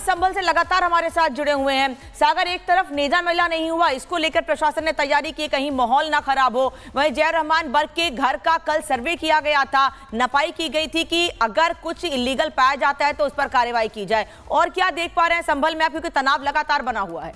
संभल से लगातार हमारे साथ जुड़े हुए हैं। सागर, एक तरफ नेजा मेला नहीं हुआ, इसको लेकर प्रशासन ने तैयारी की, कहीं माहौल ना खराब हो। वहीं जय रहमान बर्क के घर का कल सर्वे किया गया था, नपाई की गई थी कि अगर कुछ इलीगल पाया जाता है तो उस पर कार्रवाई की जाए। और क्या देख पा रहे हैं संभल में आप, क्योंकि तनाव लगातार बना हुआ है?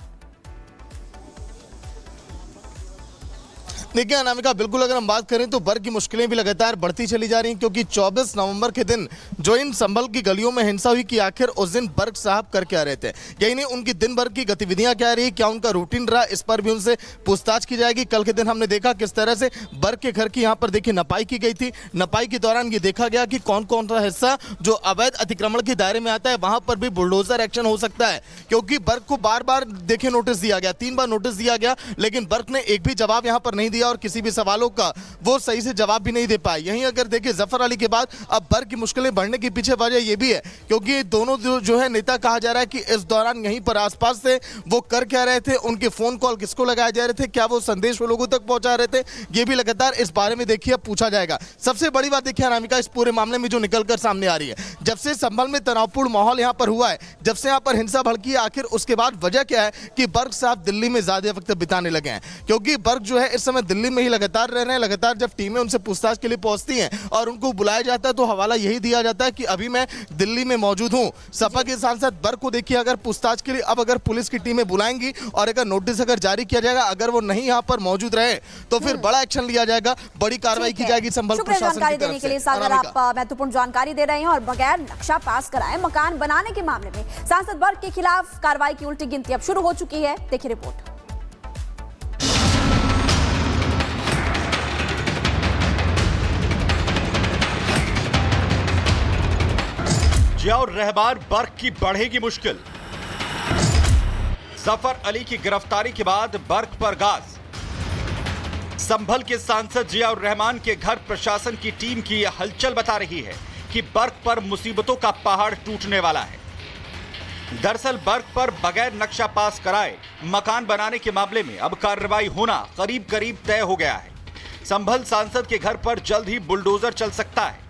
देखिए अनामिका, बिल्कुल अगर हम बात करें तो बर्क की मुश्किलें भी लगातार बढ़ती चली जा रही हैं, क्योंकि 24 नवंबर के दिन जो इन संभल की गलियों में हिंसा हुई कि आखिर उस दिन बर्क साहब कर क्या रहे थे, यही नहीं उनकी दिन भर की गतिविधियां क्या रही, क्या उनका रूटीन रहा, इस पर भी उनसे पूछताछ की जाएगी। कल के दिन हमने देखा किस तरह से बर्क के घर की यहाँ पर देखिए नपाई की गई थी। नपाई के दौरान ये देखा गया कि कौन कौन सा हिस्सा जो अवैध अतिक्रमण के दायरे में आता है वहां पर भी बुलडोजर एक्शन हो सकता है, क्योंकि बर्क को बार बार देखिए नोटिस दिया गया, 3 बार नोटिस दिया गया, लेकिन बर्क ने एक भी जवाब यहाँ पर नहीं दिया और किसी भी सवालों का वो सही से जवाब भी नहीं दे पाए। यहीं अगर देखिए जफर अली के बाद अब बर्क की मुश्किलें बढ़ने के पीछे वजह ये भी है, क्योंकि दोनों जो है नेता कहा जा रहा है कि इस दौरान यहीं पर आसपास से वो कर क्या रहे थे, उनके फोन कॉल किसको लगाए जा रहे थे, क्या वो संदेश वो लोगों तक पहुंचा रहे थे, ये भी लगातार इस बारे में देखिए अब पूछा जाएगा। सबसे बड़ी बात देखिए अनामिका, इस पूरे मामले में जो निकलकर सामने आ रही है, जब से संभल में तनावपूर्ण माहौल यहां पर हुआ है, जब से यहां पर हिंसा भड़की है, आखिर उसके बाद वजह क्या है कि बर्क साहब दिल्ली में ज्यादा वक्त बिताने लगे हैं, क्योंकि बर्क जो है इस समय दिल्ली में ही लगातार रह रहे हैं। लगातार जब टीमें उनसे पूछताछ के लिए पहुंचती हैं और उनको बुलाया जाता है तो हवाला यही दिया जाता है कि अभी मैं दिल्ली में मौजूद हूं। सपा के सांसद बर्क को देखिए अगर पूछताछ के लिए अब अगर पुलिस की टीमें बुलाएंगी और अगर नोटिस अगर जारी किया जाएगा, अगर वो नहीं यहां पर मौजूद रहे तो फिर बड़ा एक्शन लिया जाएगा, बड़ी कार्रवाई की जाएगी संभल प्रशासन की तरफ से। सागर, आप महत्वपूर्ण जानकारी दे रहे हैं और बगैर नक्शा पास कराए मकान बनाने के मामले में सांसद बर्क के खिलाफ कार्रवाई की उल्टी गिनती अब शुरू हो चुकी है। देखिए रिपोर्ट। जियाउर रहमान बर्क की बढ़ेगी मुश्किल। जफर अली की गिरफ्तारी के बाद बर्क पर गाज। संभल के सांसद जियाउर रहमान के घर प्रशासन की टीम की यह हलचल बता रही है कि बर्क पर मुसीबतों का पहाड़ टूटने वाला है। दरअसल बर्क पर बगैर नक्शा पास कराए मकान बनाने के मामले में अब कार्रवाई होना करीब करीब तय हो गया है। संभल सांसद के घर पर जल्द ही बुलडोजर चल सकता है।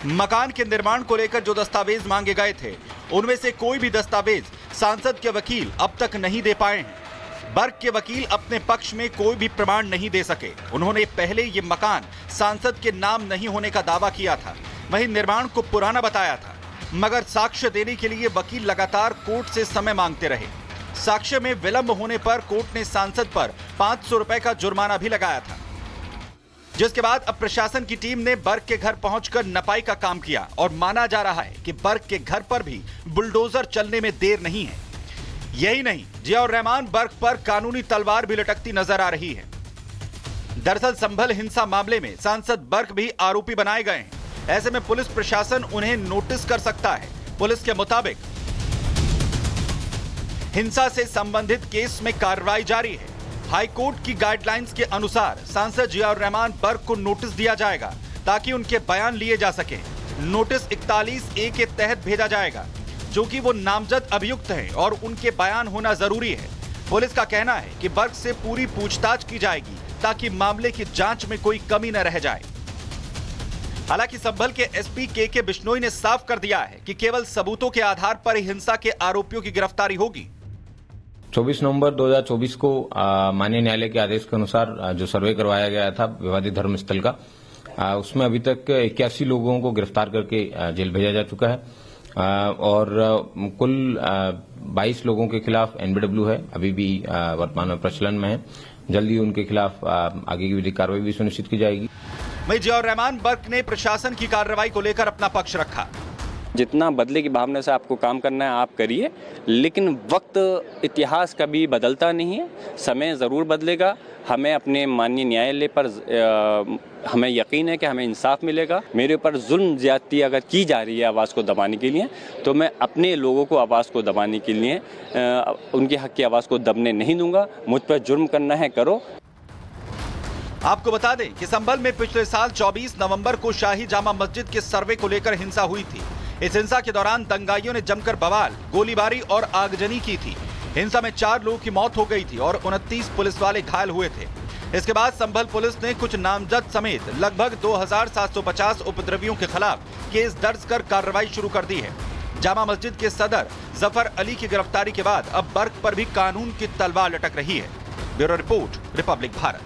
मकान के निर्माण को लेकर जो दस्तावेज मांगे गए थे, उनमें से कोई भी दस्तावेज सांसद के वकील अब तक नहीं दे पाए हैं। बर्क के वकील अपने पक्ष में कोई भी प्रमाण नहीं दे सके। उन्होंने पहले ये मकान सांसद के नाम नहीं होने का दावा किया था, वहीं निर्माण को पुराना बताया था, मगर साक्ष्य देने के लिए वकील लगातार कोर्ट से समय मांगते रहे। साक्ष्य में विलंब होने पर कोर्ट ने सांसद पर 500 रुपए का जुर्माना भी लगाया था, जिसके बाद अब प्रशासन की टीम ने बर्क के घर पहुंचकर नपाई का काम किया और माना जा रहा है कि बर्क के घर पर भी बुलडोजर चलने में देर नहीं है। यही नहीं, जियाउर रहमान बर्क पर कानूनी तलवार भी लटकती नजर आ रही है। दरअसल संभल हिंसा मामले में सांसद बर्क भी आरोपी बनाए गए हैं। ऐसे में पुलिस प्रशासन उन्हें नोटिस कर सकता है। पुलिस के मुताबिक हिंसा से संबंधित केस में कार्रवाई जारी है। हाईकोर्ट की गाइडलाइंस के अनुसार सांसद जियाउर रहमान बर्क को नोटिस दिया जाएगा ताकि उनके बयान लिए जा सके। नोटिस 41A के तहत भेजा जाएगा, क्योंकि वो नामजद अभियुक्त हैं और उनके बयान होना जरूरी है। पुलिस का कहना है कि बर्क से पूरी पूछताछ की जाएगी ताकि मामले की जांच में कोई कमी न रह जाए। हालांकि संभल के एसपी के बिश्नोई ने साफ कर दिया है कि केवल सबूतों के आधार पर ही हिंसा के आरोपियों की गिरफ्तारी होगी। 24 नवंबर 2024 को माननीय न्यायालय के आदेश के अनुसार जो सर्वे करवाया गया था विवादित धर्मस्थल का, उसमें अभी तक 81 लोगों को गिरफ्तार करके जेल भेजा जा चुका है और कुल 22 लोगों के खिलाफ एनबीडब्ल्यू है, अभी भी वर्तमान में प्रचलन में है। जल्दी उनके खिलाफ आगे की विधिक कार्रवाई भी सुनिश्चित की जाएगी। वहीं जियाउर रहमान बर्क ने प्रशासन की कार्रवाई को लेकर अपना पक्ष रखा। जितना बदले की भावना से आपको काम करना है आप करिए, लेकिन वक्त इतिहास कभी बदलता नहीं है, समय ज़रूर बदलेगा। हमें अपने माननीय न्यायालय पर हमें यकीन है कि हमें इंसाफ मिलेगा। मेरे ऊपर जुल्म ज्यादती अगर की जा रही है आवाज़ को दबाने के लिए, तो मैं अपने लोगों को आवाज़ को दबाने के लिए उनके हक की आवाज़ को दबने नहीं दूंगा। मुझ पर जुर्म करना है करो। आपको बता दें कि संभल में पिछले साल 24 नवंबर को शाही जामा मस्जिद के सर्वे को लेकर हिंसा हुई थी। इस हिंसा के दौरान दंगाइयों ने जमकर बवाल, गोलीबारी और आगजनी की थी। हिंसा में 4 लोगों की मौत हो गई थी और 29 पुलिस वाले घायल हुए थे। इसके बाद संभल पुलिस ने कुछ नामजद समेत लगभग 2750 उपद्रवियों के खिलाफ केस दर्ज कर कार्रवाई शुरू कर दी है। जामा मस्जिद के सदर जफर अली की गिरफ्तारी के बाद अब बर्क पर भी कानून की तलवार लटक रही है। Bureau report, Republic Bharat.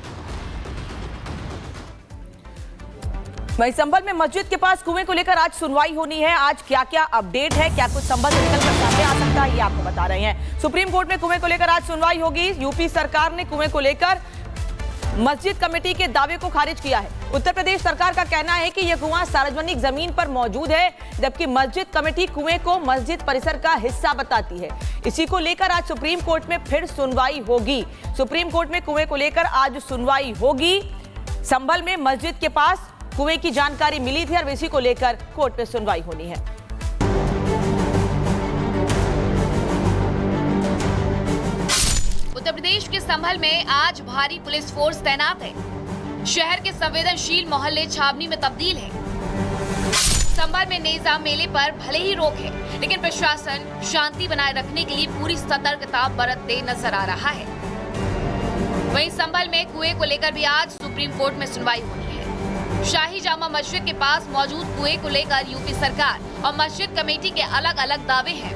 वहीं संभल में मस्जिद के पास कुएं को लेकर आज सुनवाई होनी है। आज क्या क्या अपडेट है, क्या कुछ संभल से निकलकर सामने आ सकता है, ये आपको बता रहे हैं। सुप्रीम कोर्ट में कुएं को लेकर आज सुनवाई होगी। यूपी सरकार ने कुएं को लेकर मस्जिद कमेटी के दावे को खारिज किया है। उत्तर प्रदेश सरकार का कहना है कि यह कुआं सार्वजनिक जमीन पर मौजूद है, जबकि मस्जिद कमेटी कुएं को मस्जिद परिसर का हिस्सा बताती है। इसी को लेकर आज सुप्रीम कोर्ट में फिर सुनवाई होगी। सुप्रीम कोर्ट में कुएं को लेकर आज सुनवाई होगी। संभल में मस्जिद के पास कुएं की जानकारी मिली थी और इसी को लेकर कोर्ट में सुनवाई होनी है। उत्तर प्रदेश के संभल में आज भारी पुलिस फोर्स तैनात है। शहर के संवेदनशील मोहल्ले छावनी में तब्दील है। संभल में नेजा मेले पर भले ही रोक है, लेकिन प्रशासन शांति बनाए रखने के लिए पूरी सतर्कता बरतते नजर आ रहा है। वहीं संभल में कुएं को लेकर भी आज सुप्रीम कोर्ट में सुनवाई होनी है। शाही जामा मस्जिद के पास मौजूद कुएं को लेकर यूपी सरकार और मस्जिद कमेटी के अलग अलग दावे हैं।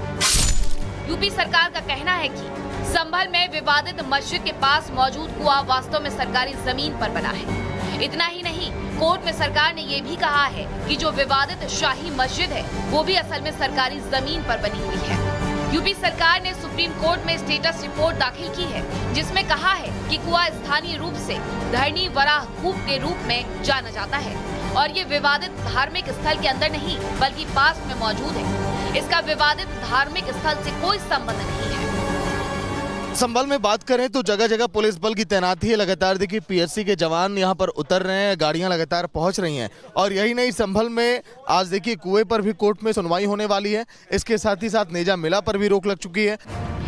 यूपी सरकार का कहना है कि संभल में विवादित मस्जिद के पास मौजूद कुआं वास्तव में सरकारी जमीन पर बना है। इतना ही नहीं, कोर्ट में सरकार ने ये भी कहा है कि जो विवादित शाही मस्जिद है वो भी असल में सरकारी जमीन पर बनी हुई है। यूपी सरकार ने सुप्रीम कोर्ट में स्टेटस रिपोर्ट दाखिल की है, जिसमें कहा है कि कुआं स्थानीय रूप से धरनी वराह कूप के रूप में जाना जाता है और ये विवादित धार्मिक स्थल के अंदर नहीं बल्कि पास में मौजूद है। इसका विवादित धार्मिक स्थल से कोई संबंध नहीं है। संभल में बात करें तो जगह जगह पुलिस बल की तैनाती है। लगातार देखिए पीएससी के जवान यहां पर उतर रहे हैं, गाड़ियां लगातार पहुंच रही हैं। और यही नहीं, संभल में आज देखिए कुएं पर भी कोर्ट में सुनवाई होने वाली है। इसके साथ ही साथ नेजा मेला पर भी रोक लग चुकी है।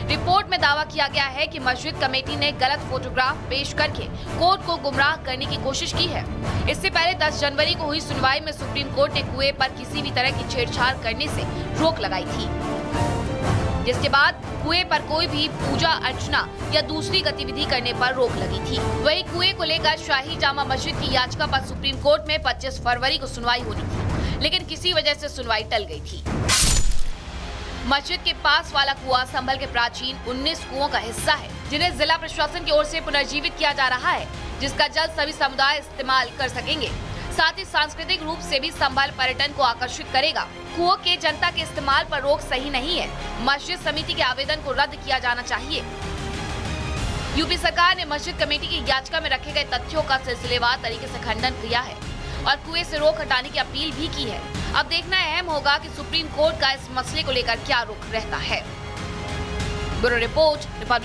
रिपोर्ट में दावा किया गया है कि मस्जिद कमेटी ने गलत फोटोग्राफ पेश करके कोर्ट को गुमराह करने की कोशिश की है। इससे पहले 10 जनवरी को हुई सुनवाई में सुप्रीम कोर्ट ने कुएं पर किसी भी तरह की छेड़छाड़ करने से रोक लगाई थी, जिसके बाद कुएं पर कोई भी पूजा अर्चना या दूसरी गतिविधि करने पर रोक लगी थी। वहीं कुएं को लेकर शाही जामा मस्जिद की याचिका पर सुप्रीम कोर्ट में 25 फरवरी को सुनवाई होनी थी, लेकिन किसी वजह से सुनवाई टल गई थी। मस्जिद के पास वाला कुआं संभल के प्राचीन 19 कुओं का हिस्सा है, जिन्हें जिला प्रशासन की ओर से पुनर्जीवित किया जा रहा है, जिसका जल्द सभी समुदाय इस्तेमाल कर सकेंगे। साथ ही सांस्कृतिक रूप से भी संभल पर्यटन को आकर्षित करेगा। कुओं के जनता के इस्तेमाल पर रोक सही नहीं है। मस्जिद समिति के आवेदन को रद्द किया जाना चाहिए। यूपी सरकार ने मस्जिद कमेटी की याचिका में रखे गए तथ्यों का सिलसिलेवार तरीके से खंडन किया है और कुएं से रोक हटाने की अपील भी की है। अब देखना अहम होगा कि सुप्रीम कोर्ट का इस मसले को लेकर क्या रुख रहता है। Bureau report, Republic